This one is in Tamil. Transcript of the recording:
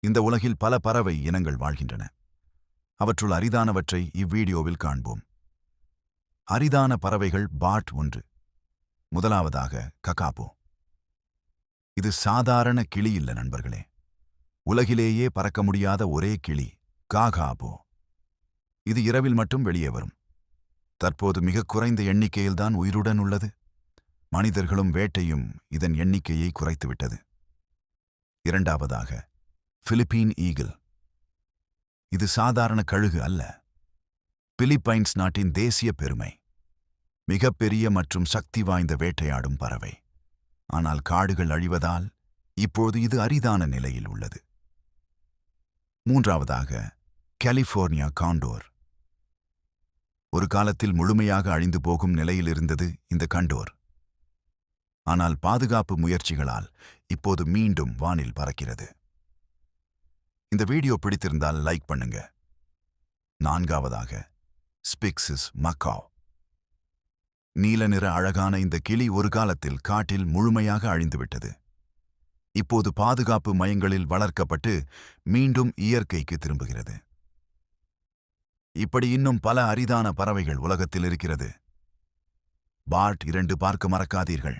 இந்த உலகில் பல பறவை இனங்கள் வாழ்கின்றன. அவற்றுள் அரிதானவற்றை இவ்வீடியோவில் காண்போம். அரிதான பறவைகள் பார்ட் 1. முதலாவதாக ககாபோ. இது சாதாரண கிளி இல்ல நண்பர்களே. உலகிலேயே பறக்க முடியாத ஒரே கிளி காகாபோ. இது இரவில் மட்டும் வெளியே வரும். தற்போது மிக குறைந்த எண்ணிக்கையில்தான் உயிருடன் உள்ளது. மனிதர்களும் வேட்டையும் இதன் எண்ணிக்கையை குறைத்துவிட்டது. இரண்டாவதாக பிலிப்பீன் ஈகிள். இது சாதாரண கழுகு அல்ல. பிலிப்பைன்ஸ் நாட்டின் தேசிய பெருமை. மிகப்பெரிய மற்றும் சக்தி வாய்ந்த வேட்டையாடும் பறவை. ஆனால் காடுகள் அழிவதால் இப்போது இது அரிதான நிலையில் உள்ளது. மூன்றாவதாக கலிபோர்னியா காண்டோர். ஒரு காலத்தில் முழுமையாக அழிந்து போகும் நிலையில் இருந்தது இந்த கண்டோர். ஆனால் பாதுகாப்பு முயற்சிகளால் இப்போது மீண்டும் வானில் பறக்கிறது. இந்த வீடியோ பிடித்திருந்தால் லைக் பண்ணுங்க. நான்காவதாக ஸ்பிக்ஸிஸ் மக்காவ். நீல நிற அழகான இந்த கிளி ஒரு காலத்தில் காட்டில் முழுமையாக அழிந்துவிட்டது. இப்போது பாதுகாப்பு மையங்களில் வளர்க்கப்பட்டு மீண்டும் இயற்கைக்கு திரும்புகிறது. இப்படி இன்னும் பல அரிதான பறவைகள் உலகத்தில் இருக்கிறது. பார்ட் 2 பார்க்க மறக்காதீர்கள்.